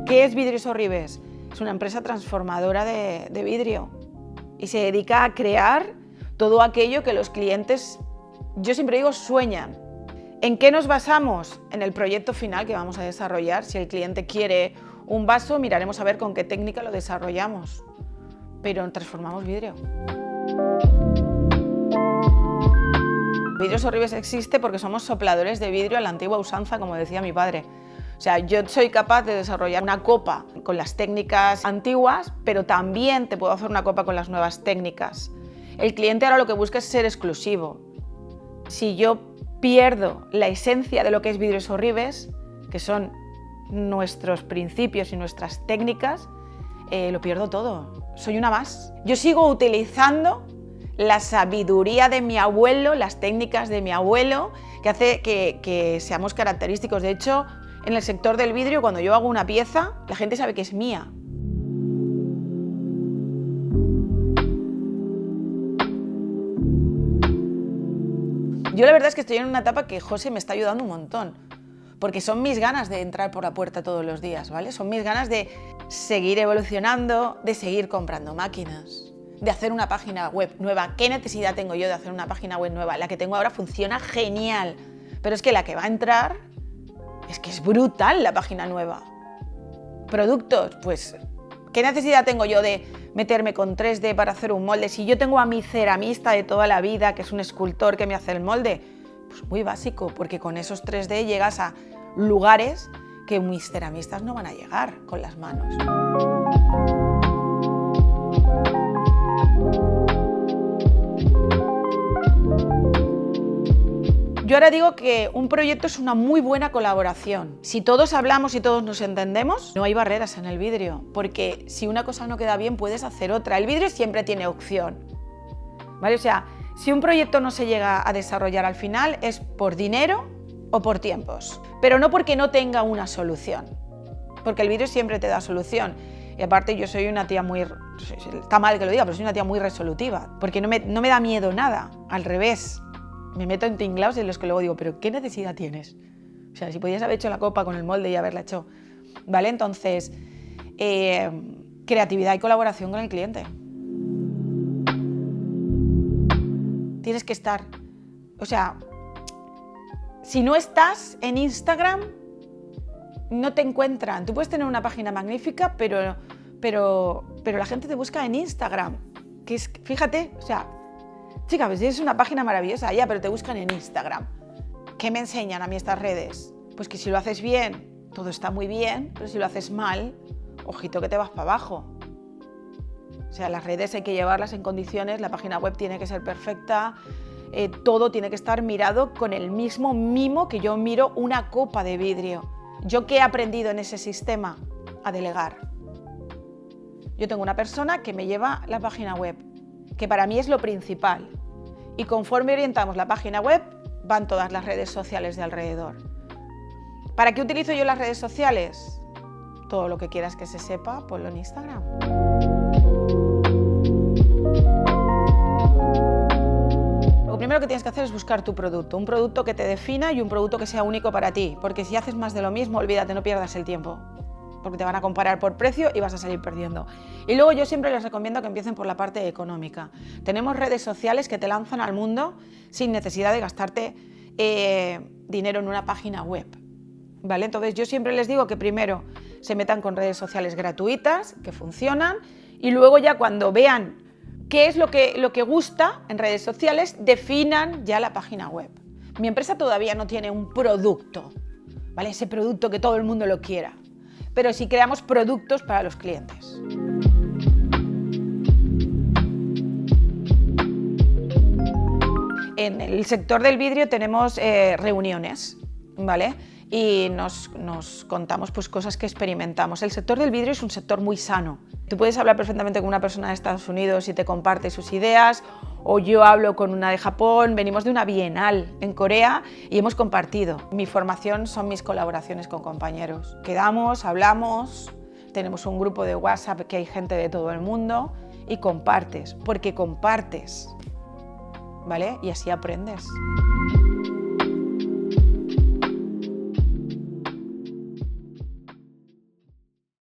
¿Qué es Vidrios Orribes? Es una empresa transformadora de vidrio y se dedica a crear todo aquello que los clientes, yo siempre digo, sueñan. ¿En qué nos basamos? En el proyecto final que vamos a desarrollar. Si el cliente quiere un vaso, miraremos a ver con qué técnica lo desarrollamos, pero transformamos vidrio. Vidrios Orribes existe porque somos sopladores de vidrio a la antigua usanza, como decía mi padre. O sea, yo soy capaz de desarrollar una copa con las técnicas antiguas, pero también te puedo hacer una copa con las nuevas técnicas. El cliente ahora lo que busca es ser exclusivo. Si yo pierdo la esencia de lo que es Vidrios Orribes, que son nuestros principios y nuestras técnicas, lo pierdo todo. Soy una más. Yo sigo utilizando la sabiduría de mi abuelo, las técnicas de mi abuelo, que hace que seamos característicos. De hecho, en el sector del vidrio, cuando yo hago una pieza, la gente sabe que es mía. Yo la verdad es que estoy en una etapa que José me está ayudando un montón, porque son mis ganas de entrar por la puerta todos los días, ¿vale? Son mis ganas de seguir evolucionando, de seguir comprando máquinas, de hacer una página web nueva. ¿Qué necesidad tengo yo de hacer una página web nueva? La que tengo ahora funciona genial, pero es que la que va a entrar, es que es brutal la página nueva. Productos, pues, ¿qué necesidad tengo yo de meterme con 3D para hacer un molde? Si yo tengo a mi ceramista de toda la vida, que es un escultor que me hace el molde, pues muy básico, porque con esos 3D llegas a lugares que mis ceramistas no van a llegar con las manos. Yo ahora digo que un proyecto es una muy buena colaboración. Si todos hablamos y todos nos entendemos, no hay barreras en el vidrio, porque si una cosa no queda bien, puedes hacer otra. El vidrio siempre tiene opción, ¿vale? O sea, si un proyecto no se llega a desarrollar al final, es por dinero o por tiempos, pero no porque no tenga una solución, porque el vidrio siempre te da solución. Y aparte yo soy una tía muy, está mal que lo diga, pero soy una tía muy resolutiva, porque no me da miedo nada, al revés. Me meto en tinglaos en los que luego digo, pero ¿qué necesidad tienes? O sea, si podías haber hecho la copa con el molde y haberla hecho, ¿vale? Entonces, creatividad y colaboración con el cliente. Tienes que estar, o sea, si no estás en Instagram, no te encuentran. Tú puedes tener una página magnífica, pero la gente te busca en Instagram, que es, fíjate, o sea, chica, pues es una página maravillosa, ya, pero te buscan en Instagram. ¿Qué me enseñan a mí estas redes? Pues que si lo haces bien, todo está muy bien, pero si lo haces mal, ojito que te vas para abajo. O sea, las redes hay que llevarlas en condiciones, la página web tiene que ser perfecta, todo tiene que estar mirado con el mismo mimo que yo miro una copa de vidrio. ¿Yo qué he aprendido en ese sistema? A delegar. Yo tengo una persona que me lleva la página web, que para mí es lo principal. Y conforme orientamos la página web, van todas las redes sociales de alrededor. ¿Para qué utilizo yo las redes sociales? Todo lo que quieras que se sepa, ponlo en Instagram. Lo primero que tienes que hacer es buscar tu producto, un producto que te defina y un producto que sea único para ti, porque si haces más de lo mismo, olvídate, no pierdas el tiempo, porque te van a comparar por precio y vas a salir perdiendo. Y luego yo siempre les recomiendo que empiecen por la parte económica. Tenemos redes sociales que te lanzan al mundo sin necesidad de gastarte dinero en una página web, ¿vale? Entonces yo siempre les digo que primero se metan con redes sociales gratuitas, que funcionan, y luego ya cuando vean qué es lo que gusta en redes sociales, definan ya la página web. Mi empresa todavía no tiene un producto, ¿vale? Ese producto que todo el mundo lo quiera, pero sí creamos productos para los clientes. En el sector del vidrio tenemos reuniones, ¿vale? Y nos contamos pues, cosas que experimentamos. El sector del vidrio es un sector muy sano. Tú puedes hablar perfectamente con una persona de Estados Unidos y te comparte sus ideas, o yo hablo con una de Japón, venimos de una bienal en Corea y hemos compartido. Mi formación son mis colaboraciones con compañeros. Quedamos, hablamos, tenemos un grupo de WhatsApp que hay gente de todo el mundo y compartes, porque compartes, ¿vale? Y así aprendes.